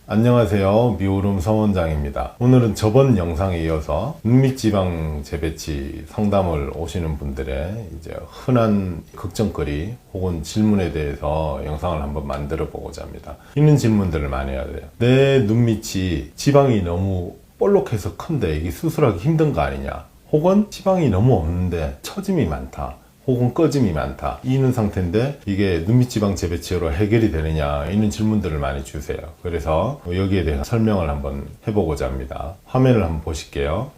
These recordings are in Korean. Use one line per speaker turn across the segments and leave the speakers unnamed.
안녕하세요. 미오름 서원장입니다. 오늘은 저번 영상에 이어서 눈밑지방 재배치 상담을 오시는 분들의 이제 흔한 걱정거리 혹은 질문에 대해서 영상을 한번 만들어 보고자 합니다. 이런 질문들을 많이 해야 돼요. 내 눈밑이 지방이 너무 볼록해서 큰데 이게 수술하기 힘든 거 아니냐? 혹은 지방이 너무 없는데 처짐이 많다. 혹은 꺼짐이 많다. 이는 상태인데 이게 눈밑지방 재배치로 해결이 되느냐 이런 질문들을 많이 주세요. 그래서 여기에 대해서 설명을 한번 해보고자 합니다. 화면을 한번 보실게요.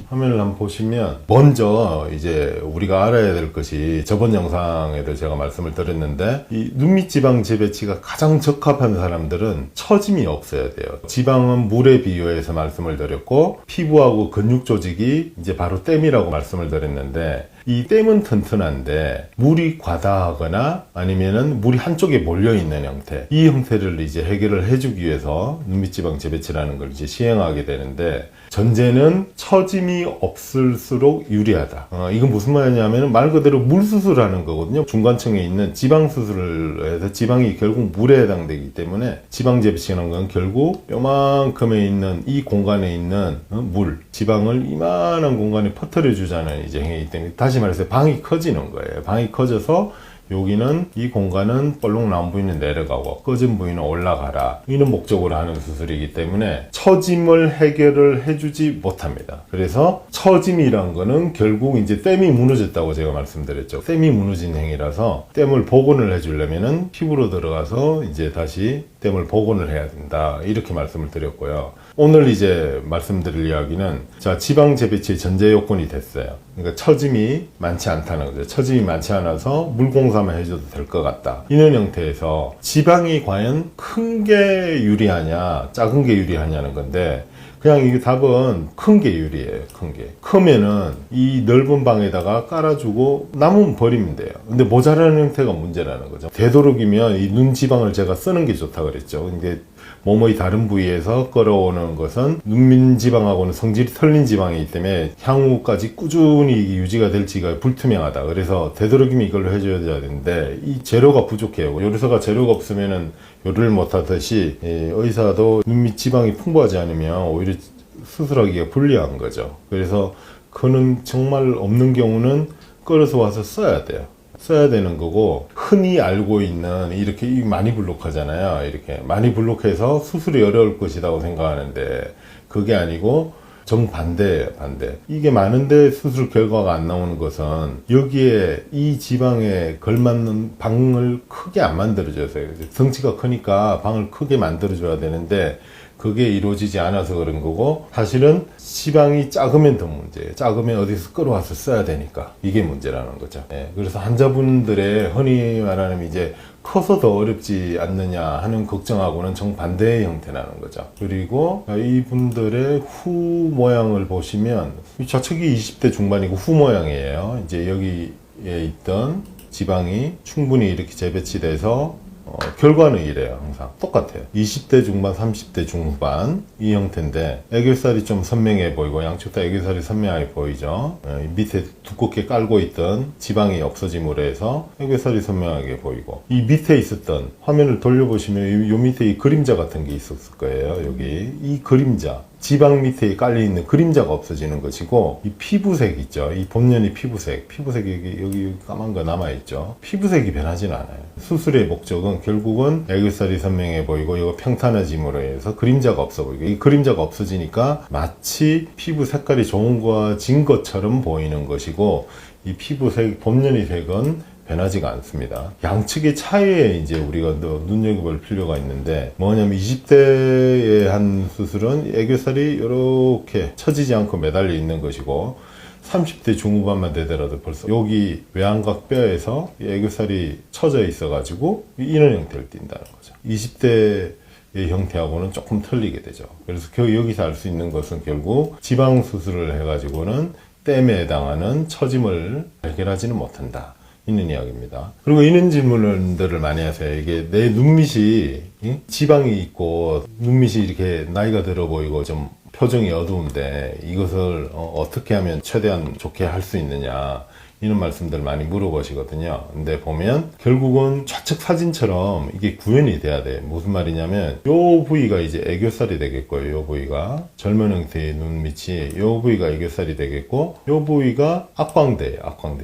화면을 한번 보시면 먼저 이제 우리가 알아야 될 것이 저번 영상에도 제가 말씀을 드렸는데 이 눈밑지방 재배치가 가장 적합한 사람들은 처짐이 없어야 돼요. 지방은 물에 비유해서 말씀을 드렸고 피부하고 근육 조직이 이제 바로 댐이라고 말씀을 드렸는데 이 댐은 튼튼한데 물이 과다하거나 아니면은 물이 한쪽에 몰려있는 형태, 이 형태를 이제 해결을 해주기 위해서 눈밑지방 재배치라는 걸 이제 시행하게 되는데 전제는 처짐이 없을수록 유리하다. 이건 무슨 말이냐면 말 그대로 물 수술하는 거거든요. 중간층에 있는 지방 수술을 해서 지방이 결국 물에 해당되기 때문에 지방 재배치라는 건 결국 요만큼에 있는 이 공간에 있는 물, 지방을 이만한 공간에 퍼뜨려 주자는 이제 행위이기 때문에 다시 말해서 방이 커지는 거예요. 방이 커져서 여기는 이 공간은 볼록 나온 부위는 내려가고 꺼진 부위는 올라가라, 이런 목적으로 하는 수술이기 때문에 처짐을 해결을 해주지 못합니다. 그래서 처짐이란 거는 결국 이제 댐이 무너졌다고 제가 말씀드렸죠. 댐이 무너진 행위라서 댐을 복원을 해주려면은 피부로 들어가서 이제 다시 댐을 복원을 해야 된다, 이렇게 말씀을 드렸고요. 오늘 이제 말씀드릴 이야기는 자, 지방 재배치의 전제 요건이 됐어요. 그러니까 처짐이 많지 않다는 거죠. 처짐이 많지 않아서 물 공사만 해줘도 될 것 같다. 이런 형태에서 지방이 과연 큰 게 유리하냐 작은 게 유리하냐는 건데 그냥 이게 답은 큰 게 유리해요. 큰 게. 크면은 이 넓은 방에다가 깔아주고 남으면 버리면 돼요. 근데 모자라는 형태가 문제라는 거죠. 되도록이면 이 눈 지방을 제가 쓰는 게 좋다 그랬죠. 근데 몸의 다른 부위에서 끌어오는 것은 눈밑 지방하고는 성질이 틀린 지방이기 때문에 향후까지 꾸준히 유지가 될지가 불투명하다. 그래서 되도록이면 이걸로 해줘야 되는데 이 재료가 부족해요. 요리사가 재료가 없으면은 요리를 못하듯이 의사도 눈밑 지방이 풍부하지 않으면 오히려 수술하기가 불리한 거죠. 그래서 그는 정말 없는 경우는 끌어서 와서 써야 돼요. 써야 되는 거고, 흔히 알고 있는 이렇게 많이 블록하잖아요. 이렇게 많이 블록해서 수술이 어려울 것이라고 생각하는데 그게 아니고 정반대예요. 반대. 이게 많은데 수술 결과가 안 나오는 것은 여기에 이 지방에 걸맞는 방을 크게 안 만들어줘서요. 덩치가 크니까 방을 크게 만들어줘야 되는데 그게 이루어지지 않아서 그런 거고, 사실은 지방이 작으면 더 문제예요. 작으면 어디서 끌어와서 써야 되니까 이게 문제라는 거죠. 그래서 환자분들의 흔히 말하는 이제 커서 더 어렵지 않느냐 하는 걱정하고는 정반대의 형태라는 거죠. 그리고 이분들의 후 모양을 보시면 좌측이 20대 중반이고 후 모양이에요. 이제 여기에 있던 지방이 충분히 이렇게 재배치돼서 결과는 이래요. 항상 똑같아요. 20대 중반, 30대 중후반 이 형태인데 애교살이 좀 선명해 보이고 양쪽 다 애교살이 선명하게 보이죠. 밑에 두껍게 깔고 있던 지방이 없어짐으로 해서 애교살이 선명하게 보이고, 이 밑에 있었던, 화면을 돌려보시면 요 밑에 이 그림자 같은 게 있었을 거예요. 여기 이 그림자, 지방 밑에 깔려있는 그림자가 없어지는 것이고, 이 피부색 있죠. 이 본연의 피부색이 여기 까만 거 남아있죠. 피부색이 변하지는 않아요. 수술의 목적은 결국은 애교살이 선명해 보이고 이거 평탄해짐으로 해서 그림자가 없어 보이고, 이 그림자가 없어지니까 마치 피부 색깔이 좋아진 것처럼 보이는 것이고, 이 피부색, 본연의 색은 변하지가 않습니다. 양측의 차이에 이제 우리가 더 눈여겨볼 필요가 있는데 뭐냐면 20대에 한 수술은 애교살이 이렇게 처지지 않고 매달려 있는 것이고, 30대 중후반만 되더라도 벌써 여기 외안각 뼈에서 애교살이 처져 있어 가지고 이런 형태를 띈다는 거죠. 20대의 형태하고는 조금 틀리게 되죠. 그래서 여기서 알 수 있는 것은 결국 지방 수술을 해가지고는 댐에 해당하는 처짐을 해결하지는 못한다, 있는 이야기입니다. 그리고 이런 질문들을 많이 하세요. 이게 내 눈밑이 지방이 있고 눈밑이 이렇게 나이가 들어 보이고 좀 표정이 어두운데 이것을 어떻게 하면 최대한 좋게 할 수 있느냐, 이런 말씀들 많이 물어보시거든요. 근데 보면 결국은 좌측 사진처럼 이게 구현이 돼야 돼. 무슨 말이냐면 요 부위가 이제 애교살이 되겠고요. 요 부위가 젊은 형태의 눈 밑이 요 부위가 애교살이 되겠고 요 부위가 악광대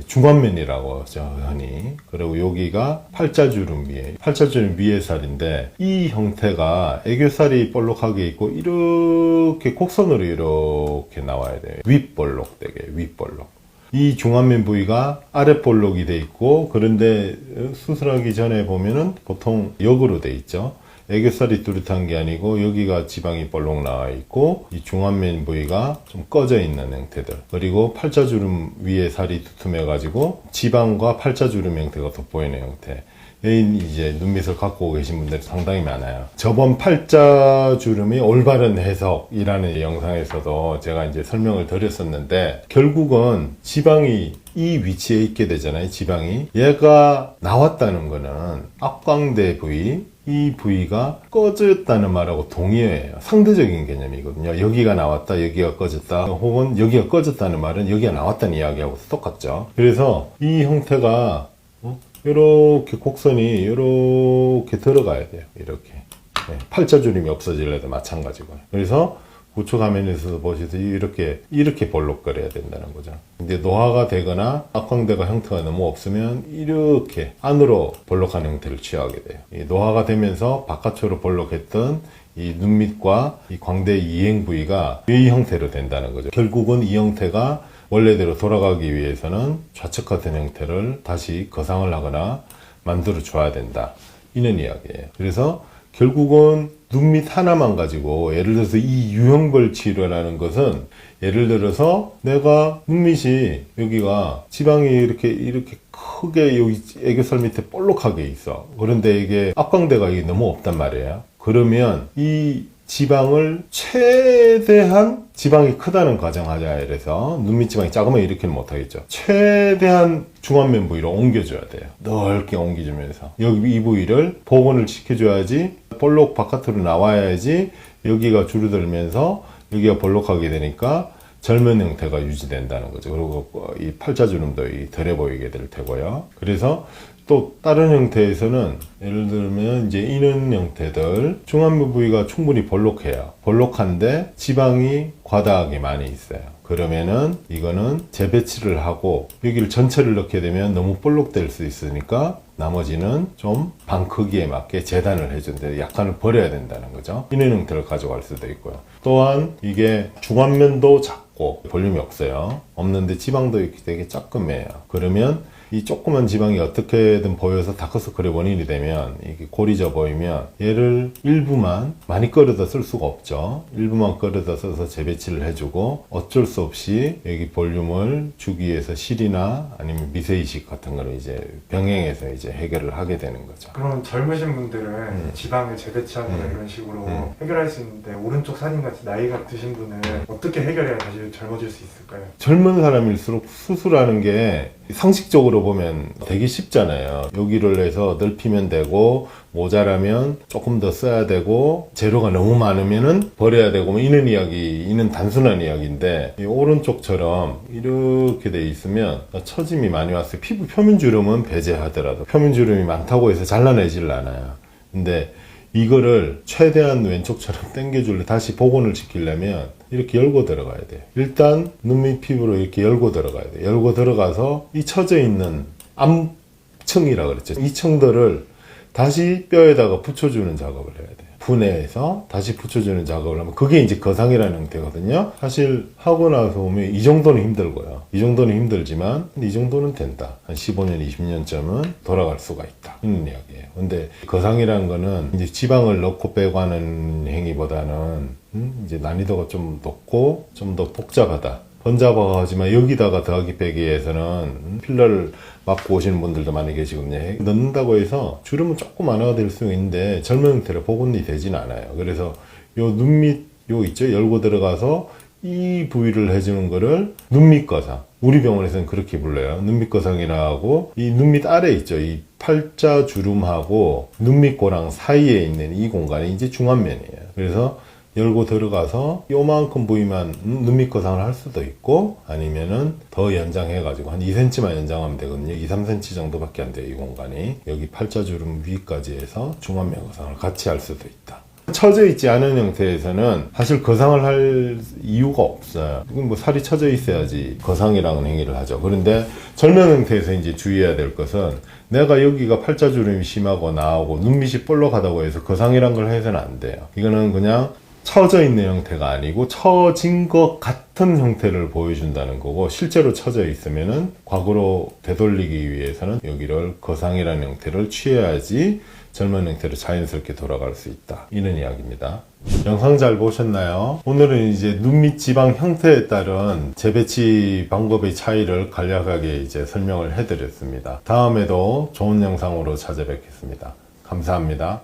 중안면이라고 하죠, 흔히. 그리고 여기가 팔자주름 위에 팔자주름 위에 살인데 이 형태가 애교살이 볼록하게 있고 이렇게 곡선으로 이렇게 나와야 돼요. 윗볼록 되게 윗볼록. 이 중안면 부위가 아랫볼록이 돼 있고 그런데 수술하기 전에 보면은 보통 역으로 돼 있죠. 애교살이 뚜렷한 게 아니고 여기가 지방이 볼록 나와 있고 이 중안면 부위가 좀 꺼져 있는 형태들 그리고 팔자주름 위에 살이 두툼해 가지고 지방과 팔자주름 형태가 돋보이는 형태 이제 눈밑을 갖고 계신 분들이 상당히 많아요. 저번 팔자주름이 올바른 해석이라는 영상에서도 제가 이제 설명을 드렸었는데 결국은 지방이 이 위치에 있게 되잖아요. 지방이 얘가 나왔다는 거는 악광대 부위 이 부위가 꺼졌다는 말하고 동의어예요. 상대적인 개념이거든요. 여기가 나왔다, 여기가 꺼졌다, 혹은 여기가 꺼졌다는 말은 여기가 나왔다는 이야기하고 똑같죠. 그래서 이 형태가 이렇게 곡선이 이렇게 들어가야 돼요. 이렇게 팔자주름이 없어지려도 마찬가지고요. 그래서 우측 화면에서 보시듯이 이렇게 볼록거려야 된다는 거죠. 근데 노화가 되거나 악광대가 형태가 너무 없으면 이렇게 안으로 볼록한 형태를 취하게 돼요. 이 노화가 되면서 바깥으로 볼록했던 이 눈밑과 이 광대 이행 부위가 이 형태로 된다는 거죠. 결국은 이 형태가 원래대로 돌아가기 위해서는 좌측 같은 형태를 다시 거상을 하거나 만들어 줘야 된다. 이런 이야기예요. 그래서 결국은 눈밑 하나만 가지고 예를 들어서 이 유형벌 치료라는 것은 예를 들어서 내가 눈밑이 여기가 지방이 이렇게 크게 여기 애교살 밑에 볼록하게 있어. 그런데 이게 악광대가 이게 너무 없단 말이에요. 그러면 이 지방을 최대한 지방이 크다는 가정하자 이래서 눈밑 지방이 작으면 이렇게는 못하겠죠. 최대한 중안면 부위로 옮겨줘야 돼요. 넓게 옮겨주면서 여기 이 부위를 복원을 시켜줘야지 볼록 바깥으로 나와야지 여기가 줄어들면서 여기가 볼록하게 되니까 젊은 형태가 유지된다는 거죠. 그리고 이 팔자주름도 덜해 보이게 될 테고요. 그래서 또 다른 형태에서는 예를 들면 이제 이런 형태들 중안면 부위가 충분히 볼록해요. 볼록한데 지방이 과다하게 많이 있어요. 그러면은 이거는 재배치를 하고 여기를 전체를 넣게 되면 너무 볼록될 수 있으니까 나머지는 좀 방 크기에 맞게 재단을 해준대. 약간을 버려야 된다는 거죠. 이런 형태를 가져갈 수도 있고요. 또한 이게 중안면도 작고 볼륨이 없어요. 없는데 지방도 이렇게 되게 조그매요. 그러면 이 조그만 지방이 어떻게든 보여서 다크서클의 원인이 되면 이게 골이 져 보이면 얘를 일부만 많이 끌어다 쓸 수가 없죠. 일부만 끌어다 써서 재배치를 해주고 어쩔 수 없이 여기 볼륨을 주기 위해서 실이나 아니면 미세이식 같은 거를 이제 병행해서 이제 해결을 하게 되는 거죠.
그럼 젊으신 분들은 지방을 재배치하거나 이런 식으로 해결할 수 있는데 오른쪽 사진같이 나이가 드신 분은 어떻게 해결해야 다시 젊어질 수 있을까요?
젊은 사람일수록 수술하는 게 상식적으로 보면 되게 쉽잖아요. 여기를 해서 넓히면 되고 모자라면 조금 더 써야 되고 재료가 너무 많으면은 버려야 되고 뭐 이런 이는 단순한 이야기인데 이 오른쪽처럼 이렇게 돼 있으면 처짐이 많이 왔어요. 피부 표면 주름은 배제하더라도 표면 주름이 많다고 해서 잘라내질 않아요. 근데 이거를 최대한 왼쪽처럼 당겨줄래 다시 복원을 시키려면 이렇게 열고 들어가야 돼요. 일단 눈밑 피부로 이렇게 열고 들어가야 돼요. 열고 들어가서 이 처져 있는 암층이라 그랬죠. 이 층들을 다시 뼈에다가 붙여주는 작업을 해야 돼요. 분해해서 다시 붙여주는 작업을 하면 그게 이제 거상이라는 형태거든요. 사실 하고 나서 보면 이 정도는 힘들고요. 이 정도는 힘들지만 이 정도는 된다. 한 15년, 20년쯤은 돌아갈 수가 있다. 이런 이야기예요. 근데 거상이라는 거는 이제 지방을 넣고 빼고 하는 행위보다는 이제 난이도가 좀 높고 좀 더 복잡하다. 번잡하지만 여기다가 더하기 빼기 위해서는 필러를 맞고 오시는 분들도 많이 계시거든요. 넣는다고 해서 주름은 조금 완화가 될 수 있는데 젊은 형태로 복원이 되진 않아요. 그래서 요 눈밑 요 있죠? 열고 들어가서 이 부위를 해주는 거를 눈밑 거상. 우리 병원에서는 그렇게 불러요. 눈밑 거상이라 하고 이 눈밑 아래 있죠? 이 팔자 주름하고 눈밑 고랑 사이에 있는 이 공간이 이제 중안면이에요. 그래서 열고 들어가서 요만큼 부위만 눈 밑 거상을 할 수도 있고, 아니면은 더 연장해가지고 한 2cm만 연장하면 되거든요. 2, 3cm 정도밖에 안 돼요, 이 공간이. 여기 팔자주름 위까지 해서 중안면 거상을 같이 할 수도 있다. 처져 있지 않은 형태에서는 사실 거상을 할 이유가 없어요. 이건 뭐 살이 처져 있어야지 거상이라는 행위를 하죠. 그런데 절면 형태에서 이제 주의해야 될 것은, 내가 여기가 팔자주름이 심하고 나오고 눈밑이 볼록하다고 해서 거상이란 걸 해서는 안 돼요. 이거는 그냥 처져 있는 형태가 아니고 처진 것 같은 형태를 보여준다는 거고, 실제로 처져 있으면은 과거로 되돌리기 위해서는 여기를 거상이라는 형태를 취해야지 절면 형태로 자연스럽게 돌아갈 수 있다, 이런 이야기입니다. 영상 잘 보셨나요? 오늘은 이제 눈밑 지방 형태에 따른 재배치 방법의 차이를 간략하게 이제 설명을 해드렸습니다. 다음에도 좋은 영상으로 찾아뵙겠습니다. 감사합니다.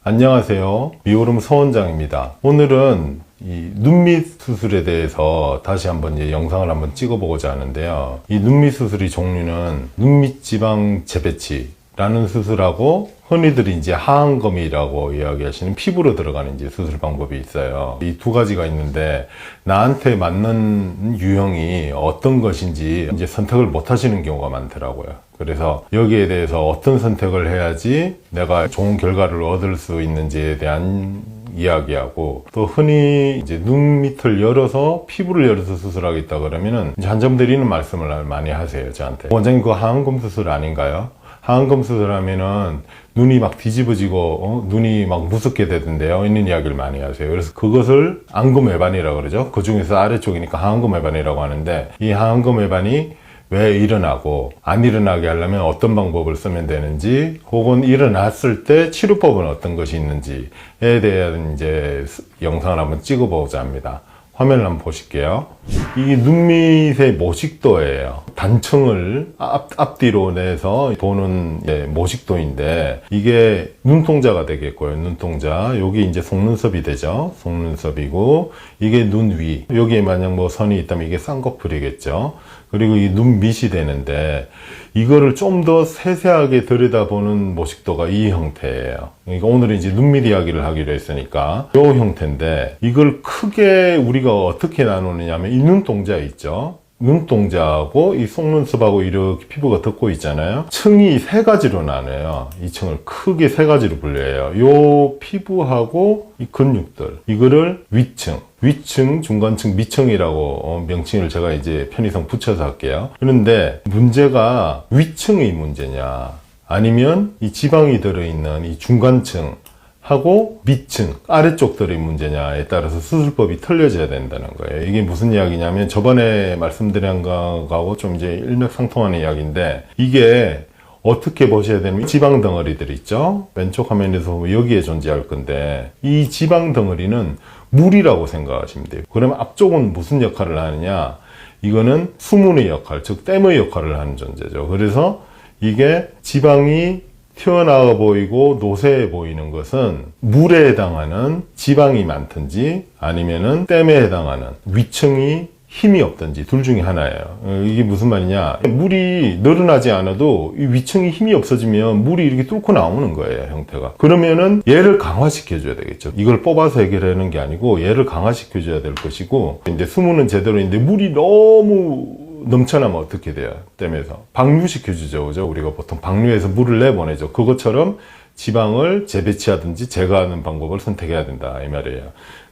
안녕하세요. 미오름 서원장입니다. 오늘은 이 눈밑 수술에 대해서 다시 한번 이제 영상을 한번 찍어보고자 하는데요. 이 눈밑 수술의 종류는 눈밑 지방 재배치라는 수술하고, 흔히들 이제 하안검이라고 이야기하시는 피부로 들어가는 이제 수술 방법이 있어요. 이 두 가지가 있는데, 나한테 맞는 유형이 어떤 것인지 이제 선택을 못 하시는 경우가 많더라고요. 그래서 여기에 대해서 어떤 선택을 해야지 내가 좋은 결과를 얻을 수 있는지에 대한 이야기하고, 또 흔히 이제 눈 밑을 열어서 피부를 열어서 수술하겠다 그러면은 이제 환자분들이 이런 말씀을 많이 하세요, 저한테. 원장님, 그거 하안검 수술 아닌가요? 하안검 수술하면은 눈이 막 뒤집어지고 눈이 막 무섭게 되던데요, 이런 이야기를 많이 하세요. 그래서 그것을 안검 외반이라고 그러죠. 그 중에서 아래쪽이니까 하안검 외반이라고 하는데, 이 하안검 외반이 왜 일어나고 안 일어나게 하려면 어떤 방법을 쓰면 되는지, 혹은 일어났을 때 치료법은 어떤 것이 있는지에 대한 이제 영상을 한번 찍어보고자 합니다. 화면을 한번 보실게요. 이 눈밑의 모식도예요. 단층을 앞뒤로 내서 보는 모식도인데, 이게 눈동자가 되겠고요. 눈동자. 여기 이제 속눈썹이 되죠. 속눈썹이고, 이게 눈 위. 여기에 만약 뭐 선이 있다면 이게 쌍꺼풀이겠죠. 그리고 이 눈 밑이 되는데, 이거를 좀 더 세세하게 들여다보는 모식도가 이 형태예요. 그러니까 오늘은 이제 눈밑 이야기를 하기로 했으니까 이 형태인데, 이걸 크게 우리가 어떻게 나누느냐 하면, 이 눈동자 있죠. 눈동자하고 이 속눈썹하고 이렇게 피부가 덮고 있잖아요. 층이 세 가지로 나눠요. 이 층을 크게 세 가지로 분류해요. 요 피부하고 이 근육들, 이거를 위층, 중간층, 밑층이라고 명칭을 제가 이제 편의상 붙여서 할게요. 그런데 문제가 위층의 문제냐, 아니면 이 지방이 들어있는 이 중간층 하고 밑층, 아래쪽들의 문제냐에 따라서 수술법이 틀려져야 된다는 거예요. 이게 무슨 이야기냐면, 저번에 말씀드린 거하고 좀 이제 일맥상통하는 이야기인데, 이게 어떻게 보셔야 되냐면, 지방 덩어리들 있죠? 왼쪽 화면에서 보면 여기에 존재할 건데, 이 지방 덩어리는 물이라고 생각하시면 돼요. 그러면 앞쪽은 무슨 역할을 하느냐? 이거는 수문의 역할, 즉 댐의 역할을 하는 존재죠. 그래서 이게 지방이 튀어나와 보이고 노쇠해 보이는 것은 물에 해당하는 지방이 많든지, 아니면은 댐에 해당하는 위층이 힘이 없든지, 둘 중에 하나예요. 이게 무슨 말이냐, 물이 늘어나지 않아도 이 위층이 힘이 없어지면 물이 이렇게 뚫고 나오는 거예요, 형태가. 그러면은 얘를 강화시켜 줘야 되겠죠. 이걸 뽑아서 해결하는 게 아니고 얘를 강화시켜 줘야 될 것이고, 이제 수문은 제대로 있는데 물이 너무 넘쳐나면 어떻게 돼요? 댐에서 방류시켜 주죠, 그죠? 우리가 보통 방류해서 물을 내보내죠. 그것처럼 지방을 재배치하든지 제거하는 방법을 선택해야 된다, 이 말이에요.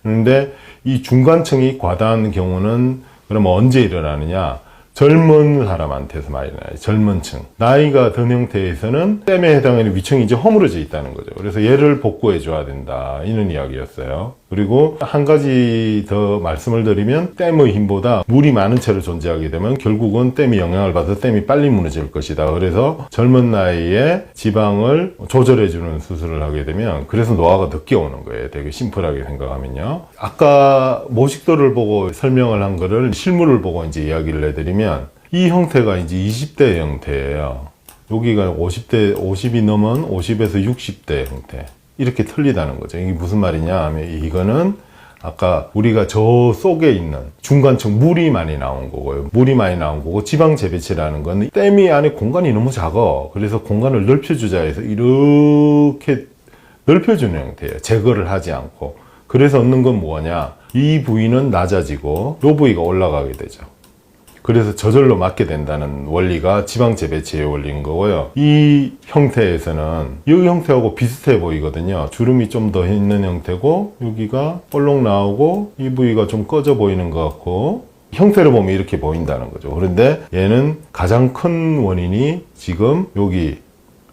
그런데 이 중간층이 과다한 경우는 그러면 언제 일어나느냐? 젊은 사람한테서 많이 일어나요. 젊은 층. 나이가 든 형태에서는 댐에 해당하는 위층이 이제 허물어져 있다는 거죠. 그래서 얘를 복구해 줘야 된다, 이런 이야기였어요. 그리고 한 가지 더 말씀을 드리면, 댐의 힘보다 물이 많은 채로 존재하게 되면 결국은 댐이 영향을 받아서 댐이 빨리 무너질 것이다. 그래서 젊은 나이에 지방을 조절해주는 수술을 하게 되면, 그래서 노화가 늦게 오는 거예요. 되게 심플하게 생각하면요. 아까 모식도를 보고 설명을 한 거를 실물을 보고 이제 이야기를 해드리면, 이 형태가 이제 20대 형태예요. 여기가 50이 넘은 50에서 60대 형태. 이렇게 틀리다는 거죠. 이게 무슨 말이냐 하면 이거는 아까 우리가 저 속에 있는 중간층 물이 많이 나온 거고요. 물이 많이 나온 거고 지방 재배치라는 건 댐이 안에 공간이 너무 작아. 그래서 공간을 넓혀주자 해서 이렇게 넓혀주는 형태예요. 제거를 하지 않고. 그래서 얻는 건 뭐냐? 이 부위는 낮아지고 이 부위가 올라가게 되죠. 그래서 저절로 맞게 된다는 원리가 지방 재배치의 원리인 거고요. 이 형태에서는 이 형태하고 비슷해 보이거든요. 주름이 좀 더 있는 형태고 여기가 볼록 나오고 이 부위가 좀 꺼져 보이는 것 같고 형태를 보면 이렇게 보인다는 거죠. 그런데 얘는 가장 큰 원인이 지금 여기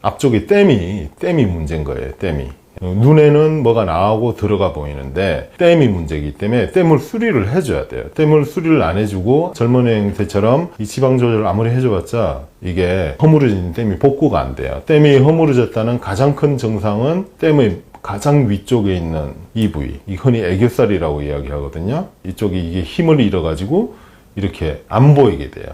앞쪽에 댐이 문제인 거예요. 댐이. 눈에는 뭐가 나오고 들어가 보이는데 댐이 문제이기 때문에 댐을 수리를 해줘야 돼요. 댐을 수리를 안 해주고 젊은 애 형태처럼 이 지방 조절을 아무리 해줘봤자 이게 허물어진 댐이 복구가 안 돼요. 댐이 허물어졌다는 가장 큰 증상은 댐의 가장 위쪽에 있는 이 부위, 이 흔히 애교살이라고 이야기하거든요. 이쪽이 이게 힘을 잃어가지고 이렇게 안 보이게 돼요.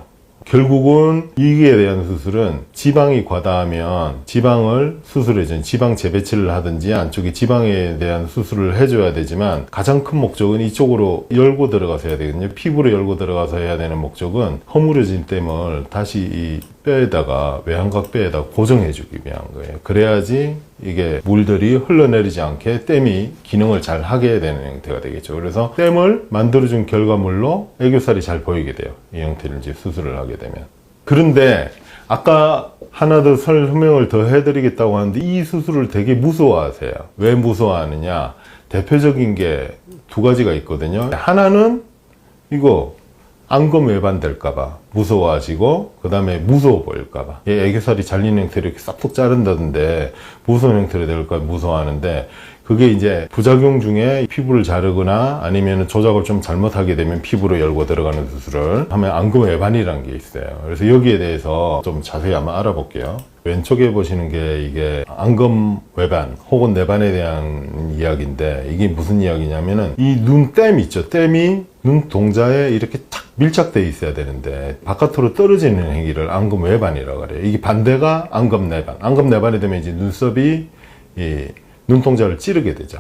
결국은 이기에 대한 수술은 지방이 과다하면 지방을 수술해준 지방 재배치를 하든지 안쪽에 지방에 대한 수술을 해줘야 되지만 가장 큰 목적은 이쪽으로 열고 들어가서 해야 되거든요. 피부로 열고 들어가서 해야 되는 목적은 허물어진 댐을 다시 이 뼈에다가 외양각 뼈에다 고정해주기 위한 거예요. 그래야지 이게 물들이 흘러내리지 않게 댐이 기능을 잘 하게 되는 형태가 되겠죠. 그래서 댐을 만들어준 결과물로 애교살이 잘 보이게 돼요. 이 형태를 이제 수술을 하게 되면. 그런데 아까 하나 더 설명을 더 해드리겠다고 하는데 이 수술을 되게 무서워하세요. 왜 무서워하느냐? 대표적인 게 두 가지가 있거든요. 하나는 이거 안검 외반될까봐 무서워하시고 그 다음에 무서워 보일까봐 얘 애교살이 잘리는 형태로 이렇게 싹둑 자른다던데 무서운 형태로 될까 무서워하는데 그게 이제 부작용 중에 피부를 자르거나 아니면 조작을 좀 잘못하게 되면 피부로 열고 들어가는 수술을 하면 안검 외반이라는 게 있어요. 그래서 여기에 대해서 좀 자세히 한번 알아볼게요. 왼쪽에 보시는 게 이게 안검 외반 혹은 내반에 대한 이야기인데 이게 무슨 이야기냐면은 이 눈댐 있죠. 댐이 눈동자에 이렇게 탁 밀착되어 있어야 되는데 바깥으로 떨어지는 행위를 안검 외반이라고 그래요. 이게 반대가 안검 내반. 안검 내반이 되면 이제 눈썹이 이 눈동자를 찌르게 되죠.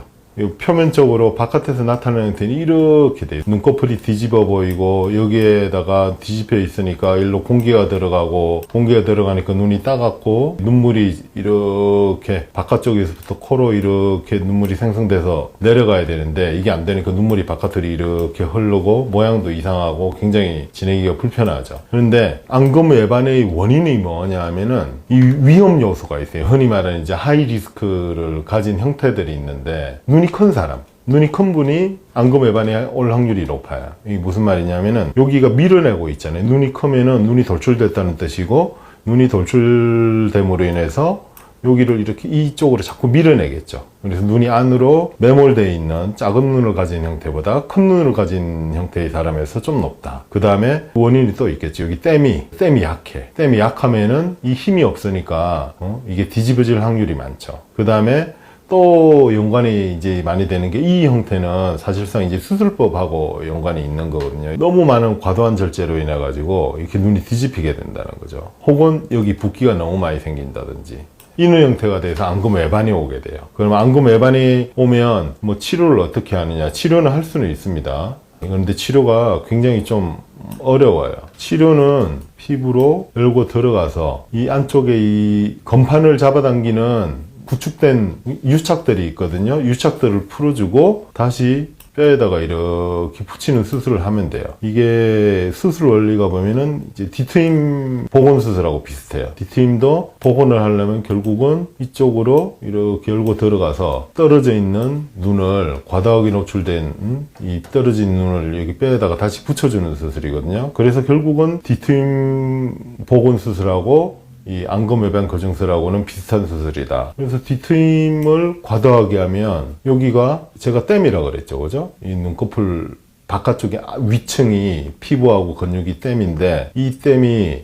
표면적으로 바깥에서 나타나는 형태는 이렇게 돼요. 눈꺼풀이 뒤집어 보이고 여기에다가 뒤집혀 있으니까 일로 공기가 들어가고 공기가 들어가니까 눈이 따갑고 눈물이 이렇게 바깥쪽에서부터 코로 이렇게 눈물이 생성돼서 내려가야 되는데 이게 안 되니까 눈물이 바깥으로 이렇게 흐르고 모양도 이상하고 굉장히 지내기가 불편하죠. 그런데 안검 외반의 원인이 뭐냐 하면은 이 위험 요소가 있어요. 흔히 말하는 이제 하이 리스크를 가진 형태들이 있는데 눈이 큰 사람, 눈이 큰 분이 안검 외반에 올 확률이 높아요. 이게 무슨 말이냐면은 여기가 밀어내고 있잖아요. 눈이 크면은 눈이 돌출됐다는 뜻이고 눈이 돌출됨으로 인해서 여기를 이렇게 이쪽으로 자꾸 밀어내겠죠. 그래서 눈이 안으로 매몰되어 있는 작은 눈을 가진 형태보다 큰 눈을 가진 형태의 사람에서 좀 높다. 그 다음에 원인이 또 있겠죠. 여기 댐이 약해. 댐이 약하면은 이 힘이 없으니까 이게 뒤집어질 확률이 많죠. 그 다음에 또 연관이 이제 많이 되는 게 이 형태는 사실상 이제 수술법하고 연관이 있는 거거든요. 너무 많은 과도한 절제로 인해 가지고 이렇게 눈이 뒤집히게 된다는 거죠. 혹은 여기 붓기가 너무 많이 생긴다든지 이 눈 형태가 돼서 안검 외반이 오게 돼요. 그러면 안검 외반이 오면 뭐 치료를 어떻게 하느냐? 치료는 할 수는 있습니다. 그런데 치료가 굉장히 좀 어려워요. 치료는 피부로 열고 들어가서 이 안쪽에 이 건판을 잡아당기는 구축된 유착들이 있거든요. 유착들을 풀어주고 다시 뼈에다가 이렇게 붙이는 수술을 하면 돼요. 이게 수술 원리가 보면은 이제 뒤트임 복원 수술하고 비슷해요. 뒤트임도 복원을 하려면 결국은 이쪽으로 이렇게 열고 들어가서 떨어져 있는 눈을 과다하게 노출된 이 떨어진 눈을 여기 뼈에다가 다시 붙여주는 수술이거든요. 그래서 결국은 뒤트임 복원 수술하고 이 안검 외반 거증술하고는 비슷한 수술이다. 그래서 뒤트임을 과도하게 하면 여기가 제가 댐이라고 그랬죠, 그죠? 이 눈꺼풀 바깥쪽에 위층이 피부하고 근육이 댐인데 이 댐이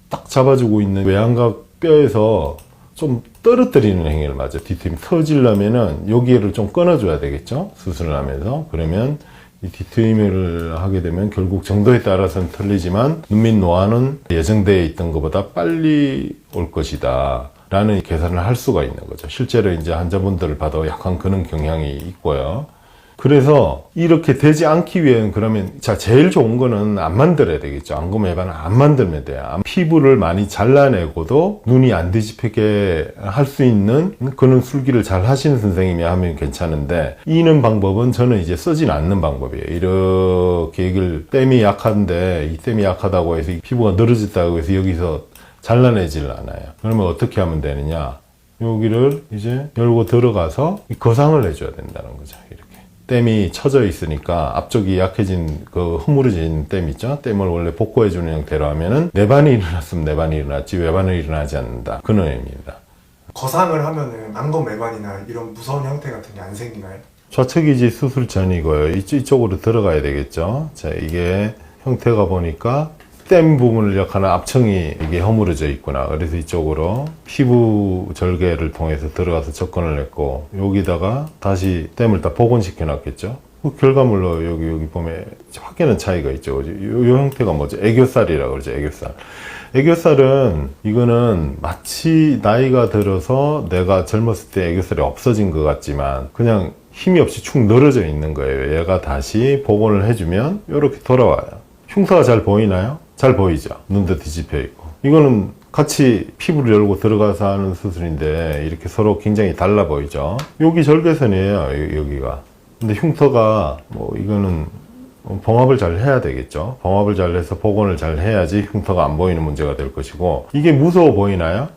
딱 잡아주고 있는 외양각 뼈에서 좀 떨어뜨리는 행위를 맞아요. 뒤트임 터지려면은 여기를 좀 끊어줘야 되겠죠? 수술을 하면서. 그러면 이 뒤트임을 하게 되면 결국 정도에 따라서는 틀리지만 눈밑 노화는 예정되어 있던 것보다 빨리 올 것이다 라는 계산을 할 수가 있는 거죠. 실제로 이제 환자분들을 봐도 약간 그런 경향이 있고요. 그래서 이렇게 되지 않기 위해는 그러면 자 제일 좋은 거는 안 만들어야 되겠죠. 안검해반은 안 만들면 돼요. 피부를 많이 잘라내고도 눈이 안 뒤집히게 할 수 있는 그런 술기를 잘 하시는 선생님이 하면 괜찮은데, 이는 방법은 저는 이제 쓰진 않는 방법이에요. 이렇게 여기를 댐이 약한데 이 댐이 약하다고 해서 피부가 늘어졌다고 해서 여기서 잘라내질 않아요. 그러면 어떻게 하면 되느냐, 여기를 이제 열고 들어가서 거상을 해줘야 된다는 거죠. 이렇게 댐이 쳐져 있으니까 앞쪽이 약해진 그 흐물어진 댐 있죠. 댐을 원래 복구해주는 형태로 하면은 내반이 일어났으면 내반이 일어났지 외반은 일어나지 않는다, 그런 의미입니다.
거상을 하면은 안검외반이나 이런 무서운 형태 같은 게 안 생기나요?
좌측이지 수술 전이고요. 이쪽으로 들어가야 되겠죠. 자, 이게 형태가 보니까 댐 부분을 역하는 압청이 이게 허물어져 있구나. 그래서 이쪽으로 피부 절개를 통해서 들어가서 접근을 했고, 여기다가 다시 댐을 다 복원시켜 놨겠죠. 그 결과물로 여기 보면 확연한 차이가 있죠. 요 형태가 뭐죠? 애교살이라고 그러죠. 애교살. 애교살은 이거는 마치 나이가 들어서 내가 젊었을 때 애교살이 없어진 것 같지만 그냥 힘이 없이 축 늘어져 있는 거예요. 얘가 다시 복원을 해주면 이렇게 돌아와요. 흉터가 잘 보이나요? 잘 보이죠. 눈도 뒤집혀 있고. 이거는 같이 피부를 열고 들어가서 하는 수술인데 이렇게 서로 굉장히 달라 보이죠. 여기 절개선이에요. 여기가. 근데 흉터가 이거는 봉합을 잘 해야 되겠죠. 봉합을 잘 해서 복원을 잘 해야지 흉터가 안 보이는 문제가 될 것이고, 이게 무서워 보이나요?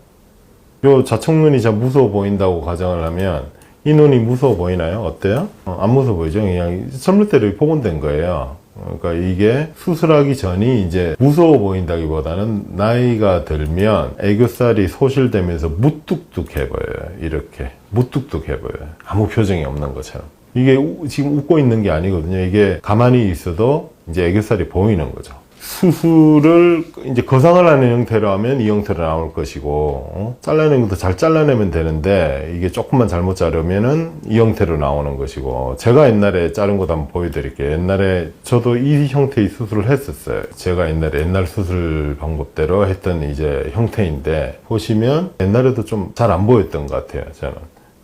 요 좌측눈이 참 무서워 보인다고 가정을 하면 이 눈이 무서워 보이나요? 어때요? 안 무서워 보이죠? 그냥 젊을 때로 복원된 거예요. 그러니까 이게 수술하기 전이 이제 무서워 보인다기보다는 나이가 들면 애교살이 소실되면서 무뚝뚝해 보여요. 이렇게 무뚝뚝해 보여요. 아무 표정이 없는 것처럼. 이게 지금 웃고 있는 게 아니거든요. 이게 가만히 있어도 이제 애교살이 보이는 거죠. 수술을 이제 거상을 하는 형태로 하면 이 형태로 나올 것이고, 잘라내는 것도 잘 잘라내면 되는데 이게 조금만 잘못 자르면은 이 형태로 나오는 것이고, 제가 옛날에 자른 것도 한번 보여드릴게요. 옛날에 저도 이 형태의 수술을 했었어요. 제가 옛날 수술 방법대로 했던 이제 형태인데, 보시면 옛날에도 좀 잘 안 보였던 것 같아요. 저는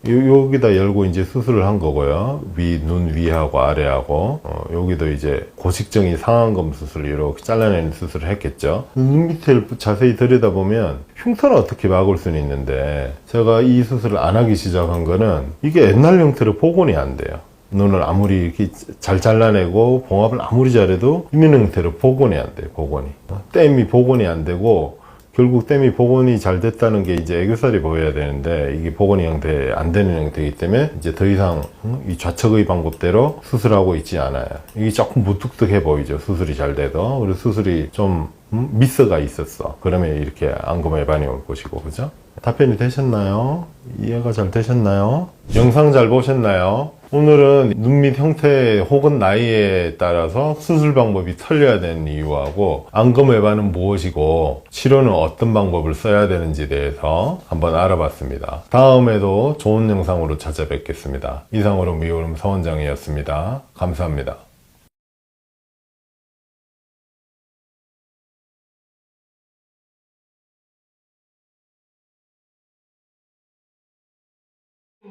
여기다 열고 이제 수술을 한 거고요. 눈 위하고 아래하고, 여기도 이제 고식정이 상안검 수술을 이렇게 잘라내는 수술을 했겠죠. 눈 밑을 자세히 들여다보면 흉터는 어떻게 막을 수는 있는데, 제가 이 수술을 안 하기 시작한 거는 이게 옛날 형태로 복원이 안 돼요. 눈을 아무리 이렇게 잘 잘라내고 봉합을 아무리 잘해도 있는 형태로 복원이 안 돼요. 복원이. 댐이 복원이 안 되고, 결국 댐이 복원이 잘 됐다는 게 이제 애교살이 보여야 되는데 이게 복원이 안 되는 형태이기 때문에 이제 더 이상 이 좌측의 방법대로 수술하고 있지 않아요. 이게 조금 무뚝뚝해 보이죠. 수술이 잘 돼도. 그래서 수술이 좀 미스가 있었어. 그러면 이렇게 안검외반이 올 것이고, 그죠? 답변이 되셨나요? 이해가 잘 되셨나요? 영상 잘 보셨나요? 오늘은 눈밑 형태 혹은 나이에 따라서 수술 방법이 틀려야 되는 이유하고, 안검외반은 무엇이고 치료는 어떤 방법을 써야 되는지에 대해서 한번 알아봤습니다. 다음에도 좋은 영상으로 찾아뵙겠습니다. 이상으로 미오름 서원장이었습니다. 감사합니다.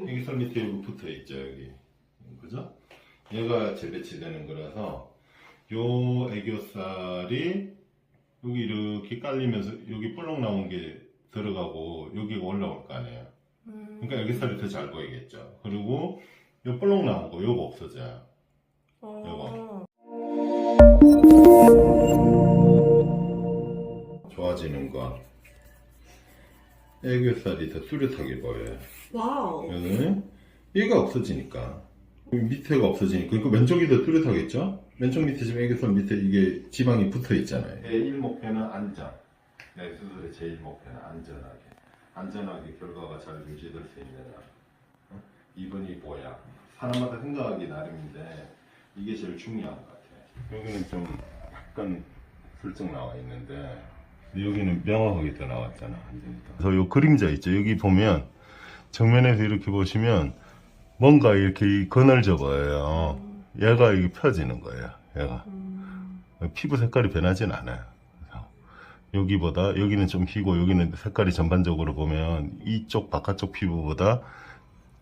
여기 살 밑에 붙어 있죠, 여기. 그죠? 얘가 재배치되는 거라서 요 애교살이 여기 이렇게 깔리면서 여기 볼록 나온 게 들어가고 여기가 올라올 거 아니에요. 그러니까 애교살이 더 잘 보이겠죠. 그리고 요 볼록 나온 거 요거 없어져요. 요거. 좋아지는 거. 애교살이 더 뚜렷하게 보여요.
와우.
얘가 없어지니까. 밑에가 없어지니까. 그러니까 맨쪽이 더 뚜렷하겠죠? 맨쪽 밑에 지금 애교살 밑에 이게 지방이 붙어 있잖아요. 제1 목표는 안전. 내 수술의 제일 목표는 안전하게 결과가 잘 유지될 수 있는. 2번이 뭐야? 사람마다 생각하기 나름인데 이게 제일 중요한 것 같아요. 여기는 좀 약간 슬쩍 나와 있는데 여기는 명확하게 더 나왔잖아. 그래서 요 그림자 있죠? 여기 보면 정면에서 이렇게 보시면 뭔가 이렇게 그늘져 보여요. 얘가 이게 펴지는 거예요. 얘가 피부 색깔이 변하진 않아요. 여기보다 여기는 좀 희고 여기는 색깔이 전반적으로 보면 이쪽 바깥쪽 피부보다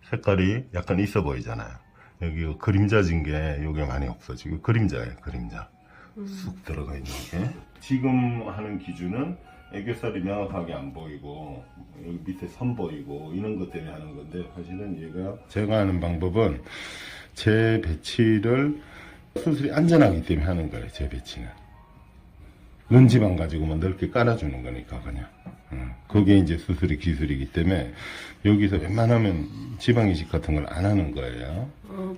색깔이 약간 있어 보이잖아요. 여기 그림자진 게 여기 많이 없어지고 그림자예요. 그림자 쑥 들어가 있는 게. 지금 하는 기준은 애교살이 명확하게 안 보이고 여기 밑에 선 보이고 이런 것 때문에 하는 건데, 사실은 얘가 제가 하는 방법은 재배치를 수술이 안전하기 때문에 하는 거예요. 재배치는 눈지방 가지고만 넓게 깔아주는 거니까 그냥. 그게 이제 수술의 기술이기 때문에 여기서 웬만하면 지방 이식 같은 걸 안 하는 거예요.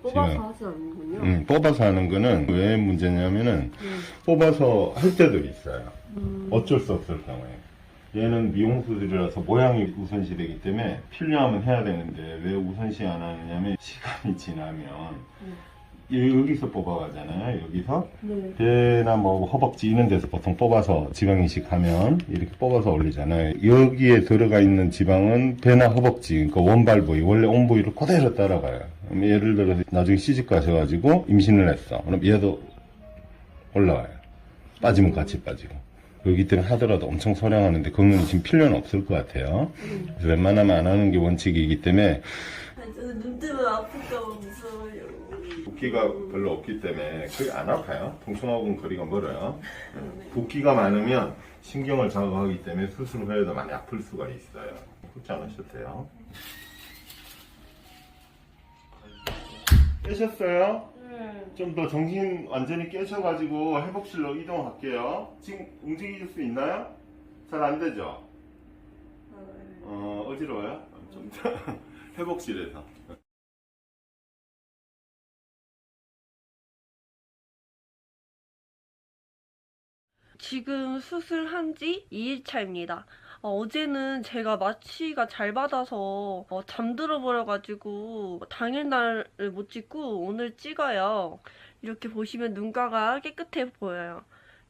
뽑아서 하지 않는군요.
뽑아서 하는 거는 왜 문제냐면은 뽑아서 할 때도 있어요. 어쩔 수 없을 경우에. 얘는 미용 수술이라서 모양이 우선시되기 때문에 필요하면 해야 되는데 왜 우선시 안 하느냐면 시간이 지나면 여기서 뽑아가잖아요. 여기서
네.
배나 뭐 허벅지 이런 데서 보통 뽑아서 지방 이식하면 이렇게 뽑아서 올리잖아요. 여기에 들어가 있는 지방은 배나 허벅지, 그러니까 원발 부위, 원래 온 부위를 그대로 따라가요. 그럼 예를 들어서 나중에 시집 가셔가지고 임신을 했어. 그럼 얘도 올라와요. 빠지면 같이 빠지고. 그렇기 때문에 하더라도 엄청 소량하는데 그건 지금 필요는 없을 것 같아요. 그래서 웬만하면 안 하는 게 원칙이기 때문에.
저는 눈 뜨면 아플까 봐 무서워요.
붓기가 별로 없기 때문에 거의 안 아파요. 통증하고는 거리가 멀어요. 붓기가 많으면 신경을 자극하기 때문에 수술 후에도 많이 아플 수가 있어요. 그렇지 않으셔도 돼요. 깨셨어요? 좀 더 정신 완전히 깨셔가지고 회복실로 이동할게요. 지금 움직이실 수 있나요? 잘 안 되죠? 어지러워요? 좀 회복실에서.
지금 수술한 지 2일차입니다. 어제는 제가 마취가 잘 받아서 잠들어 버려가지고 당일날을 못 찍고 오늘 찍어요. 이렇게 보시면 눈가가 깨끗해 보여요.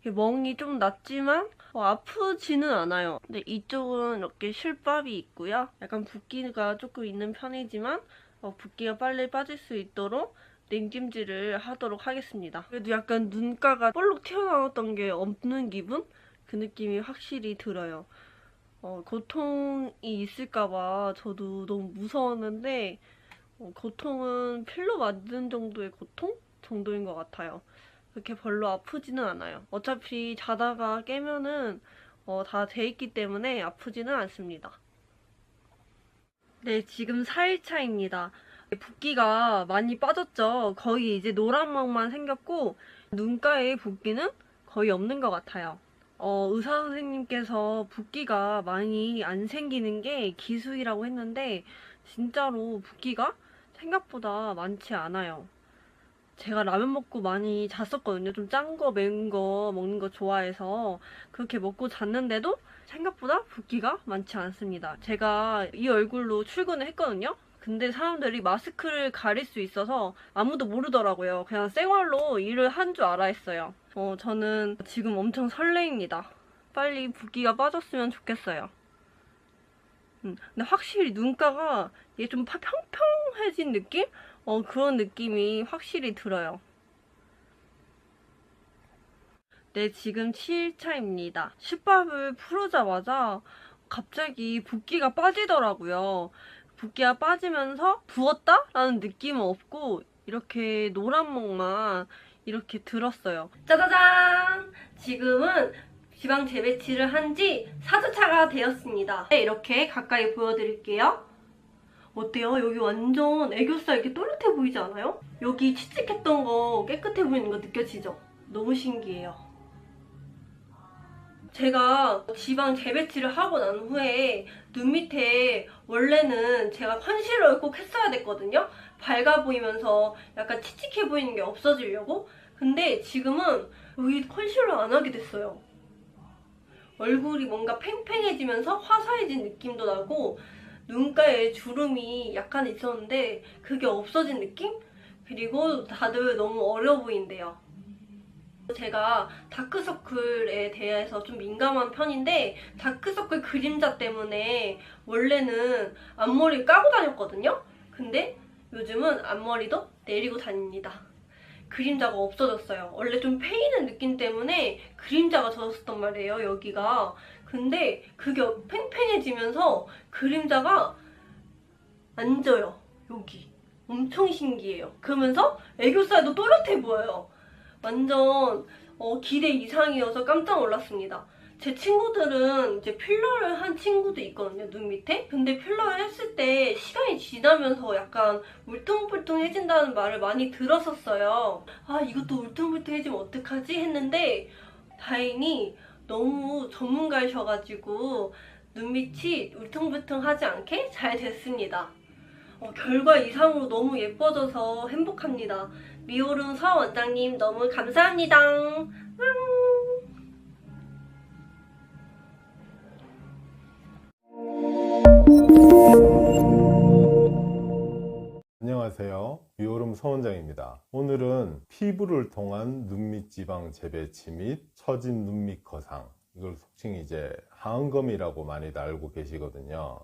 멍이 좀 났지만 아프지는 않아요. 근데 이쪽은 이렇게 실밥이 있고요. 약간 붓기가 조금 있는 편이지만 붓기가 빨리 빠질 수 있도록 냉찜질을 하도록 하겠습니다. 그래도 약간 눈가가 볼록 튀어나왔던 게 없는 기분? 그 느낌이 확실히 들어요. 고통이 있을까봐 저도 너무 무서웠는데 고통은 필러 맞는 정도의 고통? 정도인 것 같아요. 그렇게 별로 아프지는 않아요. 어차피 자다가 깨면은 다 돼 있기 때문에 아프지는 않습니다. 네, 지금 4일차입니다. 붓기가 많이 빠졌죠. 거의 이제 노란막만 생겼고 눈가에 붓기는 거의 없는 것 같아요. 의사 선생님께서 붓기가 많이 안 생기는 게 기술이라고 했는데 진짜로 붓기가 생각보다 많지 않아요. 제가 라면 먹고 많이 잤었거든요. 좀 짠 거, 매운 거 먹는 거 좋아해서 그렇게 먹고 잤는데도 생각보다 붓기가 많지 않습니다. 제가 이 얼굴로 출근을 했거든요. 근데 사람들이 마스크를 가릴 수 있어서 아무도 모르더라고요. 그냥 생얼로 일을 한 줄 알아 했어요. 저는 지금 엄청 설레입니다. 빨리 붓기가 빠졌으면 좋겠어요. 근데 확실히 눈가가 이게 좀 평평해진 느낌? 그런 느낌이 확실히 들어요. 네, 지금 7일차입니다. 실밥을 풀어자마자 갑자기 붓기가 빠지더라고요. 붓기가 빠지면서 부었다? 라는 느낌은 없고 이렇게 노란목만 이렇게 들었어요. 짜자잔! 지금은 지방 재배치를 한 지 4주차가 되었습니다. 이렇게 가까이 보여드릴게요. 어때요? 여기 완전 애교살 이렇게 또렷해 보이지 않아요? 여기 칙칙했던 거 깨끗해 보이는 거 느껴지죠? 너무 신기해요. 제가 지방 재배치를 하고 난 후에 눈 밑에 원래는 제가 컨실러를 꼭 했어야 됐거든요. 밝아 보이면서 약간 칙칙해 보이는 게 없어지려고. 근데 지금은 여기 컨실러 안 하게 됐어요. 얼굴이 뭔가 팽팽해지면서 화사해진 느낌도 나고 눈가에 주름이 약간 있었는데 그게 없어진 느낌? 그리고 다들 너무 어려 보인대요. 제가 다크서클에 대해서 좀 민감한 편인데 다크서클 그림자 때문에 원래는 앞머리를 까고 다녔거든요. 근데 요즘은 앞머리도 내리고 다닙니다. 그림자가 없어졌어요. 원래 좀 패이는 느낌 때문에 그림자가 젖었었단 말이에요, 여기가. 근데 그게 팽팽해지면서 그림자가 안 져요, 여기. 엄청 신기해요. 그러면서 애교살도 또렷해 보여요. 완전 기대 이상이어서 깜짝 놀랐습니다. 제 친구들은 이제 필러를 한 친구도 있거든요, 눈 밑에. 근데 필러를 했을 때 시간이 지나면서 약간 울퉁불퉁해진다는 말을 많이 들었었어요. 아, 이것도 울퉁불퉁해지면 어떡하지? 했는데 다행히 너무 전문가이셔가지고 눈 밑이 울퉁불퉁하지 않게 잘 됐습니다. 결과 이상으로 너무 예뻐져서 행복합니다. 미오름 서 원장님 너무 감사합니다.
안녕하세요. 미오름 서원장입니다. 오늘은 피부를 통한 눈밑 지방 재배치 및 처진 눈밑 거상, 이걸 속칭 이제 하안검이라고 많이들 알고 계시거든요.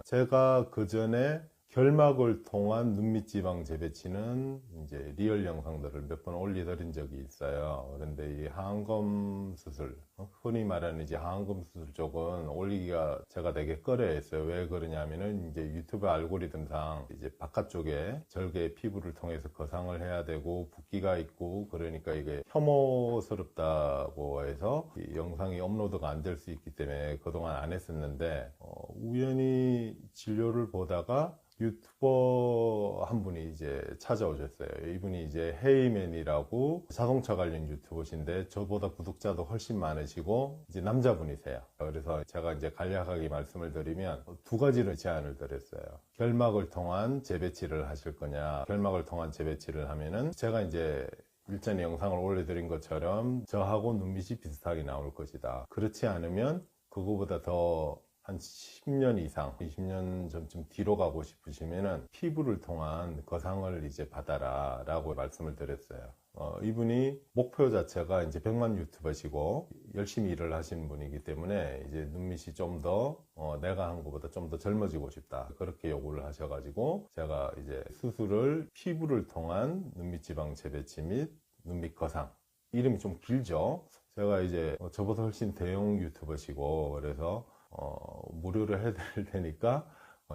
제가 그 전에 결막을 통한 눈밑 지방 재배치는 이제 리얼 영상들을 몇 번 올려드린 적이 있어요. 그런데 이 하안검 수술, 흔히 말하는 이제 하안검 수술 쪽은 올리기가 제가 되게 꺼려했어요. 왜 그러냐면은 이제 유튜브 알고리즘상 이제 바깥쪽에 절개 피부를 통해서 거상을 해야 되고 붓기가 있고 그러니까 이게 혐오스럽다고 해서 이 영상이 업로드가 안 될 수 있기 때문에 그동안 안 했었는데 우연히 진료를 보다가 유튜버 한 분이 이제 찾아오셨어요. 이분이 이제 헤이맨이라고 자동차 관련 유튜버신데 저보다 구독자도 훨씬 많으시고 이제 남자분이세요. 그래서 제가 이제 간략하게 말씀을 드리면 두 가지를 제안을 드렸어요. 결막을 통한 재배치를 하실 거냐. 결막을 통한 재배치를 하면은 제가 이제 일전에 영상을 올려드린 것처럼 저하고 눈밑이 비슷하게 나올 것이다. 그렇지 않으면 그거보다 더 한 10년 이상, 20년 전쯤 뒤로 가고 싶으시면은 피부를 통한 거상을 이제 받아라 라고 말씀을 드렸어요. 이분이 목표 자체가 이제 100만 유튜버시고 열심히 일을 하시는 분이기 때문에 이제 눈밑이 좀 더 내가 한 것보다 좀 더 젊어지고 싶다. 그렇게 요구를 하셔가지고 제가 이제 수술을 피부를 통한 눈밑 지방 재배치 및 눈밑 거상, 이름이 좀 길죠. 제가 이제 저보다 훨씬 대형 유튜버시고 그래서 무료로 해드릴 테니까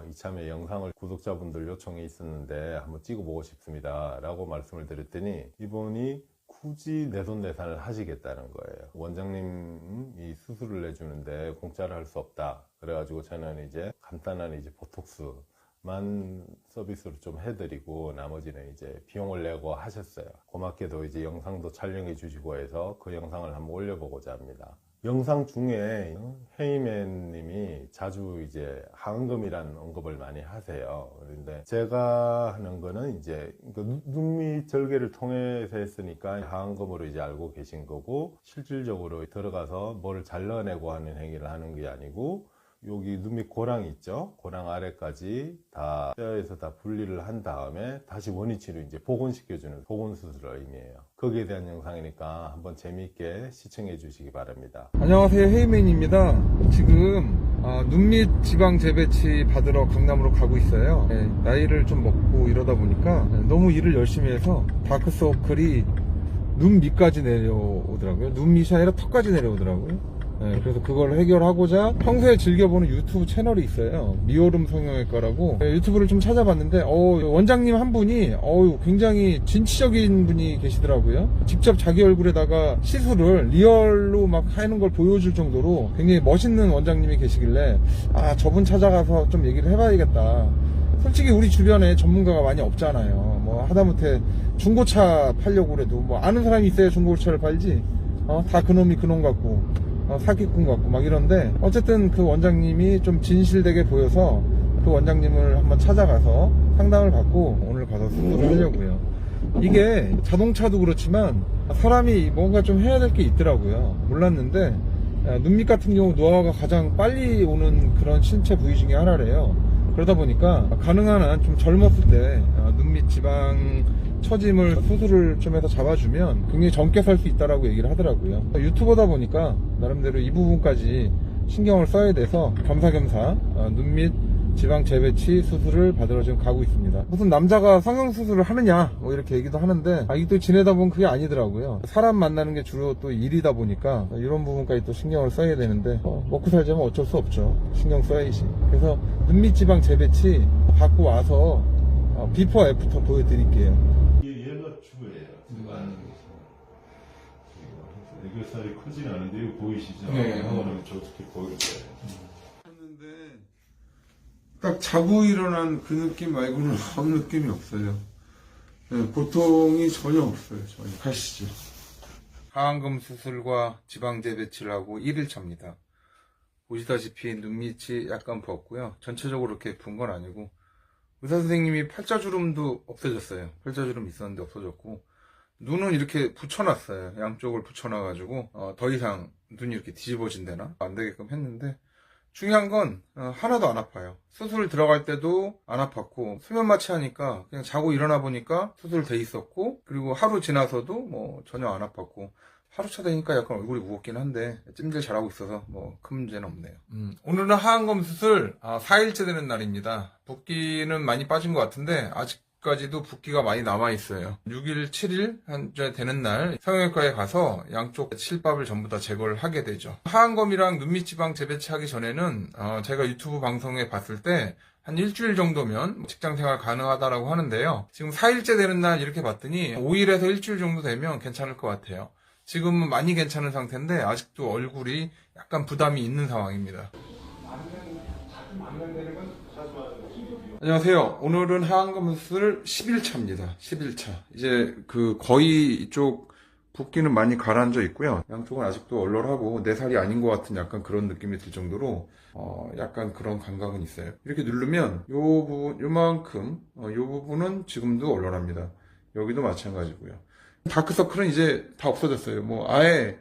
이참에 영상을 구독자분들 요청이 있었는데 한번 찍어보고 싶습니다 라고 말씀을 드렸더니 이분이 굳이 내돈내산을 하시겠다는 거예요. 원장님이 수술을 해주는데 공짜로 할 수 없다. 그래가지고 저는 이제 간단한 이제 보톡스만 서비스로 좀 해드리고 나머지는 이제 비용을 내고 하셨어요. 고맙게도 이제 영상도 촬영해 주시고 해서 그 영상을 한번 올려보고자 합니다. 영상 중에 헤이맨 님이 자주 이제 하안검이라는 언급을 많이 하세요. 그런데 제가 하는 거는 이제 눈밑 절개를 통해서 했으니까 하안검으로 이제 알고 계신 거고, 실질적으로 들어가서 뭐를 잘라내고 하는 행위를 하는 게 아니고 여기 눈밑 고랑 있죠? 고랑 아래까지 다 뼈에서 다 분리를 한 다음에 다시 원위치로 이제 복원시켜주는 복원 수술을 의미해요. 거기에 대한 영상이니까 한번 재미있게 시청해 주시기 바랍니다.
안녕하세요, 헤이맨입니다. 지금 눈밑 지방 재배치 받으러 강남으로 가고 있어요. 나이를 좀 먹고 이러다 보니까 너무 일을 열심히 해서 다크서클이 눈 밑까지 내려오더라고요. 눈 밑이 아니라 턱까지 내려오더라고요. 그래서 그걸 해결하고자 평소에 즐겨보는 유튜브 채널이 있어요. 미오름 성형외과라고. 유튜브를 좀 찾아봤는데 원장님 한 분이 굉장히 진취적인 분이 계시더라고요. 직접 자기 얼굴에다가 시술을 리얼로 막 하는 걸 보여줄 정도로 굉장히 멋있는 원장님이 계시길래 저분 찾아가서 좀 얘기를 해봐야겠다. 솔직히 우리 주변에 전문가가 많이 없잖아요. 뭐 하다못해 중고차 팔려고 그래도 뭐 아는 사람이 있어야 중고차를 팔지. 다 그놈이 그놈 같고 사기꾼 같고 막 이런데, 어쨌든 그 원장님이 좀 진실되게 보여서 그 원장님을 한번 찾아가서 상담을 받고 오늘 가서 수술을 하려고요. 이게 자동차도 그렇지만 사람이 뭔가 좀 해야 될 게 있더라고요. 몰랐는데 눈밑 같은 경우 노화가 가장 빨리 오는 그런 신체 부위 중에 하나래요. 그러다 보니까 가능한 한 좀 젊었을 때 눈밑 지방 처짐을 수술을 좀 해서 잡아주면 굉장히 젊게 살 수 있다라고 얘기를 하더라고요. 유튜버다 보니까 나름대로 이 부분까지 신경을 써야 돼서 겸사겸사 눈밑 지방 재배치 수술을 받으러 지금 가고 있습니다. 무슨 남자가 성형수술을 하느냐 뭐 이렇게 얘기도 하는데 이게 또 지내다 보면 그게 아니더라고요. 사람 만나는 게 주로 또 일이다 보니까 이런 부분까지 또 신경을 써야 되는데 먹고 살자면 어쩔 수 없죠. 신경 써야지. 그래서 눈밑 지방 재배치 받고 와서 비포 애프터 보여드릴게요.
얘가 주예요. 제가 아는 게 애교살이 크진 않은데 이거 보이시죠?
네.
이거는 저렇게 보일 거예요.
했는데 딱 자고 일어난 그 느낌 말고는 아무 느낌이 없어요. 네, 고통이 전혀 없어요. 전혀. 가시죠. 하안검 수술과 지방 재배치를 하고 1일차입니다. 보시다시피 눈밑이 약간 부었고요. 전체적으로 이렇게 부은 건 아니고 의사 선생님이 팔자주름도 없어졌어요. 팔자주름 있었는데 없어졌고 눈은 이렇게 붙여놨어요. 양쪽을 붙여놔가지고 더 이상 눈이 이렇게 뒤집어진대나 안 되게끔 했는데 중요한 건 하나도 안 아파요. 수술 들어갈 때도 안 아팠고 수면 마취하니까 그냥 자고 일어나 보니까 수술 돼 있었고 그리고 하루 지나서도 뭐 전혀 안 아팠고 하루 차 되니까 약간 얼굴이 무겁긴 한데 찜질 잘하고 있어서 뭐 큰 문제는 없네요. 오늘은 하안검 수술 4일째 되는 날입니다. 붓기는 많이 빠진 것 같은데 아직까지도 붓기가 많이 남아있어요. 6일, 7일 한째 되는 날 성형외과에 가서 양쪽 실밥을 전부 다 제거를 하게 되죠. 하안검이랑 눈밑 지방 재배치하기 전에는 제가 유튜브 방송에 봤을 때 한 일주일 정도면 직장생활 가능하다라고 하는데요. 지금 4일째 되는 날 이렇게 봤더니 5일에서 일주일 정도 되면 괜찮을 것 같아요. 지금은 많이 괜찮은 상태인데 아직도 얼굴이 약간 부담이 있는 상황입니다. 안녕하세요. 오늘은 하안검 수술 11차입니다. 11차. 이제 거의 이쪽 붓기는 많이 가라앉아 있고요. 양쪽은 아직도 얼얼하고 내 살이 아닌 것 같은 약간 그런 느낌이 들 정도로 약간 그런 감각은 있어요. 이렇게 누르면 요 부분, 요만큼 요 부분은 지금도 얼얼합니다. 여기도 마찬가지고요. 다크서클은 이제 다 없어졌어요. 뭐 아예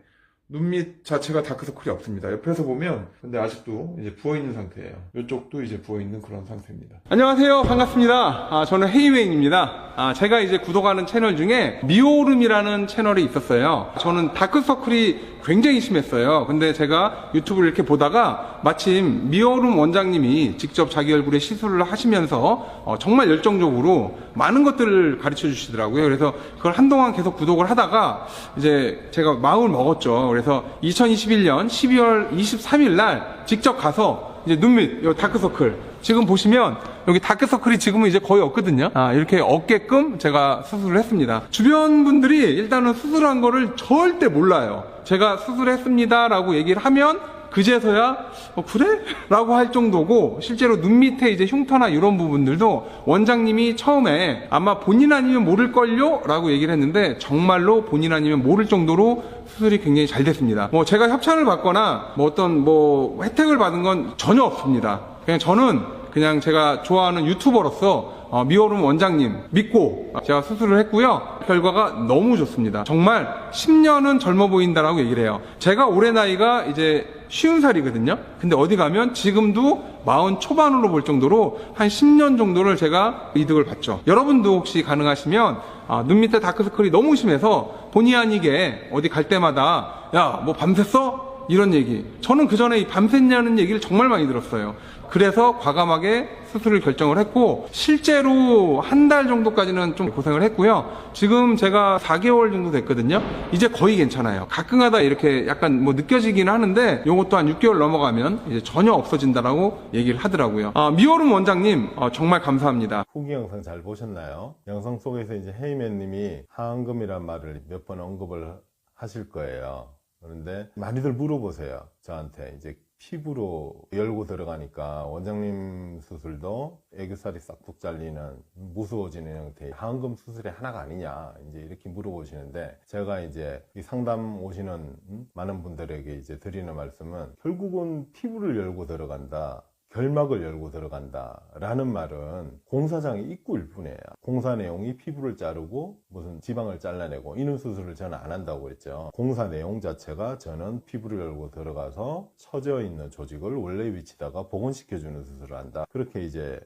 눈밑 자체가 다크서클이 없습니다. 옆에서 보면 근데 아직도 이제 부어있는 상태예요. 이쪽도 이제 부어있는 그런 상태입니다. 안녕하세요. 반갑습니다. 저는 헤이웨인입니다. 제가 이제 구독하는 채널 중에 미오름이라는 채널이 있었어요. 저는 다크서클이 굉장히 심했어요. 근데 제가 유튜브를 이렇게 보다가 마침 미오름 원장님이 직접 자기 얼굴에 시술을 하시면서 정말 열정적으로 많은 것들을 가르쳐 주시더라고요. 그래서 그걸 한동안 계속 구독을 하다가 이제 제가 마음을 먹었죠. 그래서 2021년 12월 23일 날 직접 가서 이제 눈밑, 요 다크서클. 지금 보시면 여기 다크서클이 지금은 이제 거의 없거든요. 이렇게 없게끔 제가 수술을 했습니다. 주변 분들이 일단은 수술한 거를 절대 몰라요. 제가 수술했습니다 라고 얘기를 하면 그제서야 그래? 라고 할 정도고 실제로 눈 밑에 이제 흉터나 이런 부분들도 원장님이 처음에 아마 본인 아니면 모를걸요? 라고 얘기를 했는데 정말로 본인 아니면 모를 정도로 수술이 굉장히 잘 됐습니다. 뭐 제가 협찬을 받거나 뭐 어떤 뭐 혜택을 받은 건 전혀 없습니다. 그냥 저는 그냥 제가 좋아하는 유튜버로서 미오름 원장님 믿고 제가 수술을 했고요. 결과가 너무 좋습니다. 정말 10년은 젊어 보인다라고 얘기를 해요. 제가 올해 나이가 이제 50살이거든요. 근데 어디 가면 지금도 40 초반으로 볼 정도로 한 10년 정도를 제가 이득을 봤죠. 여러분도 혹시 가능하시면 눈 밑에 다크서클이 너무 심해서 본의 아니게 어디 갈 때마다 야, 뭐 밤샜어? 이런 얘기. 저는 그 전에 밤샜냐는 얘기를 정말 많이 들었어요. 그래서 과감하게 수술을 결정을 했고 실제로 한 달 정도까지는 좀 고생을 했고요. 지금 제가 4개월 정도 됐거든요. 이제 거의 괜찮아요. 가끔가다 이렇게 약간 뭐 느껴지긴 하는데 요것도 한 6개월 넘어가면 이제 전혀 없어진다라고 얘기를 하더라고요. 미오름 원장님 정말 감사합니다.
후기 영상 잘 보셨나요? 영상 속에서 이제 헤이맨님이 하안검이란 말을 몇 번 언급을 하실 거예요. 그런데 많이들 물어보세요. 저한테 이제 피부로 열고 들어가니까 원장님 수술도 애교살이 싹둑 잘리는 무서워지는 형태의 하안검 수술의 하나가 아니냐 이제 이렇게 물어보시는데 제가 이제 이 상담 오시는 많은 분들에게 이제 드리는 말씀은 결국은 피부를 열고 들어간다. 결막을 열고 들어간다 라는 말은 공사장의 입구일 뿐이에요. 공사 내용이 피부를 자르고 무슨 지방을 잘라내고 이런 수술을 저는 안 한다고 했죠. 공사 내용 자체가 저는 피부를 열고 들어가서 처져 있는 조직을 원래 위치다가 복원시켜주는 수술을 한다. 그렇게 이제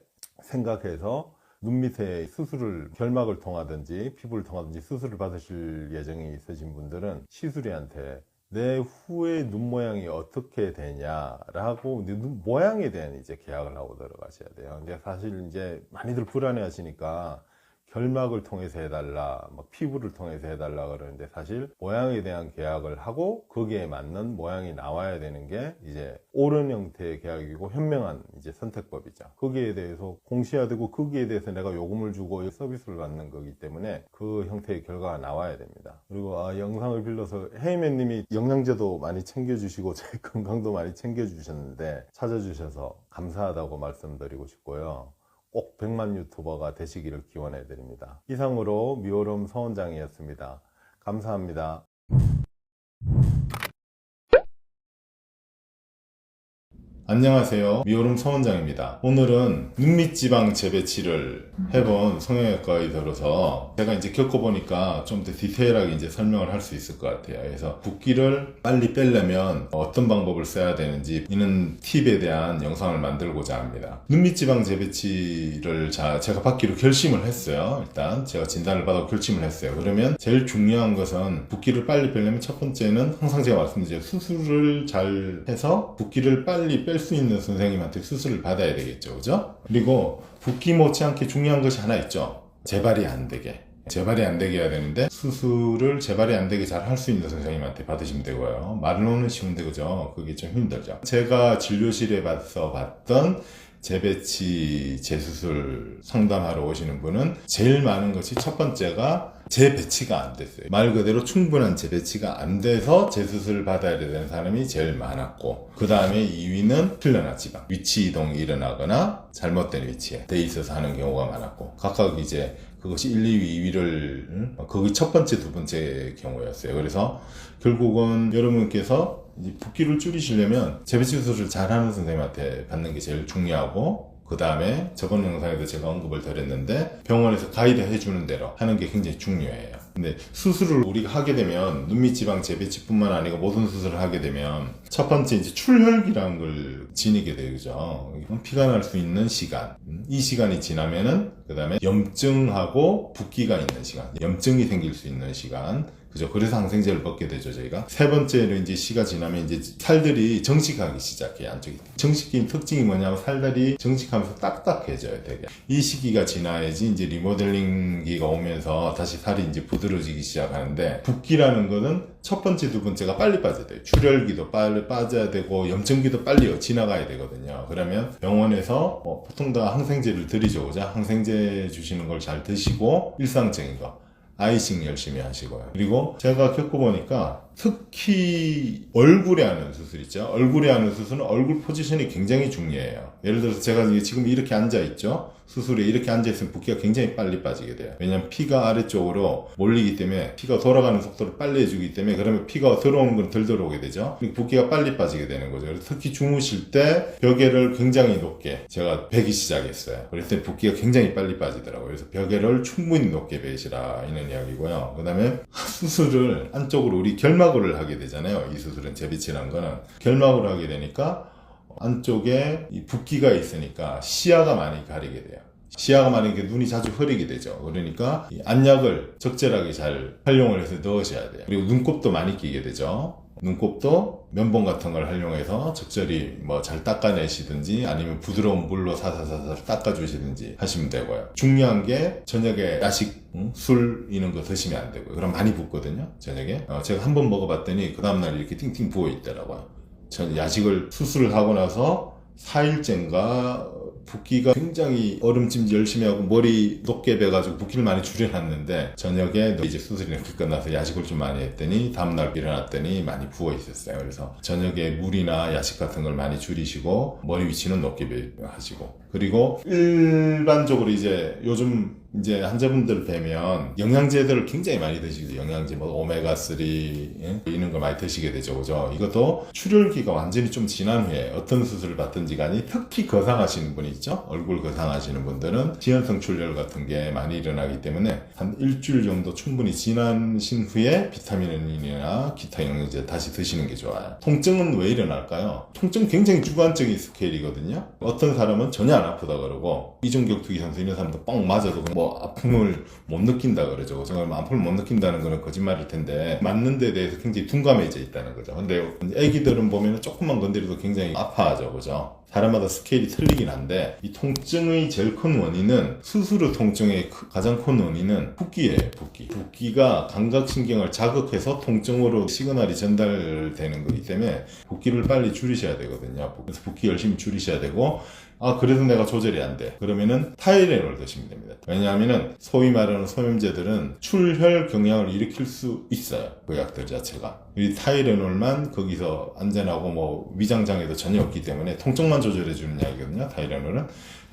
생각해서 눈 밑에 수술을 결막을 통하든지 피부를 통하든지 수술을 받으실 예정이 있으신 분들은 시술의한테 내 후의 눈 모양이 어떻게 되냐라고 눈 모양에 대한 이제 계약을 하고 들어가셔야 돼요. 근데 사실 이제 많이들 불안해 하시니까 결막을 통해서 해달라, 막 피부를 통해서 해달라 그러는데 사실 모양에 대한 계약을 하고 거기에 맞는 모양이 나와야 되는 게 이제 옳은 형태의 계약이고 현명한 이제 선택법이죠. 거기에 대해서 공시화되고 거기에 대해서 내가 요금을 주고 서비스를 받는 거기 때문에 그 형태의 결과가 나와야 됩니다. 그리고 영상을 빌려서 헤이맨님이 영양제도 많이 챙겨주시고 제 건강도 많이 챙겨주셨는데 찾아주셔서 감사하다고 말씀드리고 싶고요. 꼭 100만 유튜버가 되시기를 기원해 드립니다. 이상으로 미오롬 서원장이었습니다. 감사합니다. 안녕하세요. 미오롬 서원장입니다. 오늘은 눈밑지방 재배치를 해본 성형외과 의사로서 제가 이제 겪어보니까 좀 더 디테일하게 이제 설명을 할 수 있을 것 같아요. 그래서 붓기를 빨리 빼려면 어떤 방법을 써야 되는지 이런 팁에 대한 영상을 만들고자 합니다. 눈밑지방 재배치를 제가 받기로 결심을 했어요. 일단 제가 진단을 받아 결심을 했어요. 그러면 제일 중요한 것은 붓기를 빨리 빼려면 첫 번째는 항상 제가 말씀드린 수술을 잘 해서 붓기를 빨리 뺄 수 있는 선생님한테 수술을 받아야 되겠죠. 그죠? 그리고 붓기 못지않게 중요한 것이 하나 있죠. 재발이 안 되게. 재발이 안 되게 해야 되는데 수술을 재발이 안 되게 잘 할 수 있는 선생님한테 받으시면 되고요. 말로는 쉬운데 그죠? 그게 좀 힘들죠. 제가 진료실에 가서 봤던 재배치 재수술 상담하러 오시는 분은 제일 많은 것이 첫 번째가 재배치가 안 됐어요. 말 그대로 충분한 재배치가 안 돼서 재수술을 받아야 되는 사람이 제일 많았고, 그 다음에 2위는 필러나 지방 위치 이동이 일어나거나 잘못된 위치에 돼 있어서 하는 경우가 많았고, 각각 이제 그것이 1, 2위, 2위를 거기 첫 번째, 두 번째 경우였어요. 그래서 결국은 여러분께서 이제 붓기를 줄이시려면 재배치 수술을 잘하는 선생님한테 받는 게 제일 중요하고, 그 다음에 저번 영상에도 제가 언급을 드렸는데 병원에서 가이드 해주는 대로 하는 게 굉장히 중요해요. 근데 수술을 우리가 하게 되면 눈밑지방 재배치뿐만 아니고 모든 수술을 하게 되면 첫 번째 이제 출혈기라는 걸 지니게 되죠. 피가 날 수 있는 시간, 이 시간이 지나면은 그 다음에 염증하고 붓기가 있는 시간, 염증이 생길 수 있는 시간, 그죠? 그래서 항생제를 먹게 되죠, 저희가. 세 번째는 이제 시가 지나면 이제 살들이 정식하기 시작해요, 안쪽이. 정식인 특징이 뭐냐면 살들이 정식하면서 딱딱해져요, 되게. 이 시기가 지나야지 이제 리모델링기가 오면서 다시 살이 이제 부드러지기 시작하는데, 붓기라는 거는 첫 번째, 두 번째가 빨리 빠져야 돼요. 출혈기도 빨리 빠져야 되고, 염증기도 빨리 지나가야 되거든요. 그러면 병원에서 보통 다 항생제를 드리죠, 그죠? 항생제 주시는 걸 잘 드시고, 일상적인 거. 아이싱 열심히 하시고요. 그리고 제가 겪어보니까 특히 얼굴에 하는 수술 있죠. 얼굴에 하는 수술은 얼굴 포지션이 굉장히 중요해요. 예를 들어서 제가 지금 이렇게 앉아있죠. 수술에 이렇게 앉아있으면 붓기가 굉장히 빨리 빠지게 돼요. 왜냐면 피가 아래쪽으로 몰리기 때문에 피가 돌아가는 속도를 빨리 해주기 때문에 그러면 피가 들어오는 건 덜 들어오게 되죠. 그리고 붓기가 빨리 빠지게 되는 거죠. 그래서 특히 주무실 때 벽에를 굉장히 높게 제가 베기 시작했어요. 그랬더니 붓기가 굉장히 빨리 빠지더라고요. 그래서 벽에를 충분히 높게 베시라 이런 이야기고요. 그 다음에 수술을 안쪽으로 우리 결막을 하게 되잖아요. 이 수술은 재배치라는 거는 결막을 하게 되니까 안쪽에 이 붓기가 있으니까 시야가 많이 가리게 돼요. 시야가 많이 게 눈이 자주 흐리게 되죠. 그러니까 이 안약을 적절하게 잘 활용을 해서 넣으셔야 돼요. 그리고 눈곱도 많이 끼게 되죠. 눈곱도 면봉 같은 걸 활용해서 적절히 잘 닦아내시든지 아니면 부드러운 물로 사사사사 닦아주시든지 하시면 되고요. 중요한 게 저녁에 야식, 술 이런 거 드시면 안 되고요. 그럼 많이 붓거든요, 저녁에. 제가 한번 먹어봤더니 그 다음날 이렇게 띵띵 부어있더라고요. 전 야식을 수술을 하고 나서 4일째인가 붓기가 굉장히 얼음찜질 열심히 하고 머리 높게 베가지고 붓기를 많이 줄여놨는데 저녁에 이제 수술이 이렇게 끝나서 야식을 좀 많이 했더니 다음날 일어났더니 많이 부어 있었어요. 그래서 저녁에 물이나 야식 같은 걸 많이 줄이시고 머리 위치는 높게 하시고, 그리고 일반적으로 이제 요즘 이제 환자분들 뵈면 영양제들을 굉장히 많이 드시고, 영양제 오메가3 이런 걸 많이 드시게 되죠, 그죠? 이것도 출혈기가 완전히 좀 지난 후에 어떤 수술을 받든지 간에 특히 거상하시는 분이 있죠. 얼굴 거상하시는 분들은 지연성 출혈 같은 게 많이 일어나기 때문에 한 일주일 정도 충분히 지나신 후에 비타민이나 기타 영양제 다시 드시는 게 좋아요. 통증은 왜 일어날까요? 통증은 굉장히 주관적인 스케일이거든요. 어떤 사람은 전혀 전혀 안 아프다 그러고, 이종격 투기 선수 이런 사람도 뻥 맞아도 뭐 아픔을 못 느낀다 그러죠. 정말 아픔을 못 느낀다는 거는 거짓말일 텐데, 맞는 데 대해서 굉장히 둔감해져 있다는 거죠. 근데 애기들은 보면 조금만 건드려도 굉장히 아파하죠. 그죠? 사람마다 스케일이 틀리긴 한데, 이 통증의 제일 큰 원인은, 수술 후 통증의 가장 큰 원인은 붓기예요. 붓기가 감각신경을 자극해서 통증으로 시그널이 전달되는 거기 때문에 붓기를 빨리 줄이셔야 되거든요. 그래서 붓기 열심히 줄이셔야 되고, 그래도 내가 조절이 안 돼. 그러면은 타이레놀 드시면 됩니다. 왜냐하면은 소위 말하는 소염제들은 출혈 경향을 일으킬 수 있어요. 그 약들 자체가. 이 타이레놀만 거기서 안전하고 뭐 위장장애도 전혀 없기 때문에 통증만 조절해주는 약이거든요.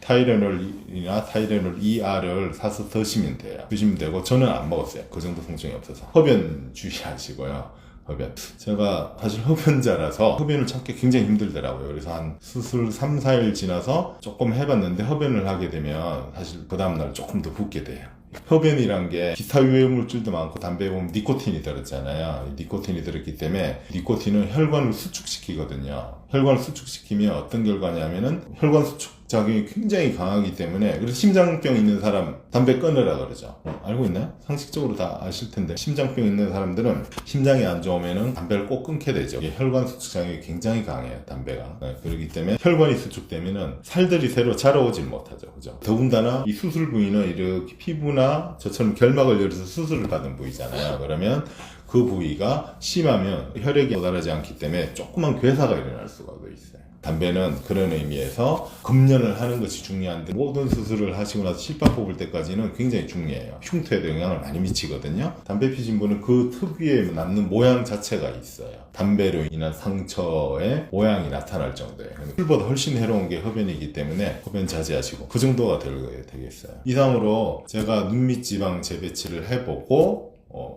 타이레놀이나 타이레놀 ER을 사서 드시면 돼요. 드시면 되고, 저는 안 먹었어요. 그 정도 통증이 없어서. 흡연 주의하시고요. 흡연. 제가 사실 흡연자라서 흡연을 참기 굉장히 힘들더라고요. 그래서 한 수술 3, 4일 지나서 조금 해봤는데, 흡연을 하게 되면 사실 그 다음날 조금 더 붓게 돼요. 흡연이란 게 기타 유해물질도 많고, 담배에 보면 니코틴이 들었잖아요. 니코틴이 들었기 때문에 니코틴은 혈관을 수축시키거든요. 혈관을 수축시키면 어떤 결과냐면은 혈관 수축 작용이 굉장히 강하기 때문에, 그래서 심장병 있는 사람 담배 끊으라 그러죠. 알고 있나요? 상식적으로 다 아실 텐데, 심장병 있는 사람들은 심장이 안 좋으면은 담배를 꼭 끊게 되죠. 이게 혈관 수축 작용이 굉장히 강해요, 담배가. 그렇기 때문에 혈관이 수축되면은 살들이 새로 자라오질 못하죠. 그죠? 더군다나 이 수술 부위는 이렇게 피부나 저처럼 결막을 열어서 수술을 받은 부위잖아요. 그러면 그 부위가 심하면 혈액이 도달하지 않기 때문에 조그만 괴사가 일어날 수가 있어요. 담배는 그런 의미에서 금연을 하는 것이 중요한데, 모든 수술을 하시고 나서 실밥 뽑을 때까지는 굉장히 중요해요. 흉터에도 영향을 많이 미치거든요. 담배 피신 분은 그 특유의 남는 모양 자체가 있어요. 담배로 인한 상처의 모양이 나타날 정도예요. 술보다 훨씬 해로운 게 흡연이기 때문에 흡연 자제하시고, 그 정도가 되겠어요. 이상으로 제가 눈밑 지방 재배치를 해보고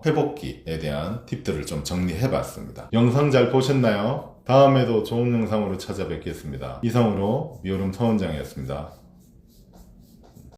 회복기에 대한 팁들을 좀 정리해봤습니다. 영상 잘 보셨나요? 다음에도 좋은 영상으로 찾아뵙겠습니다. 이상으로 미오름 서원장이었습니다.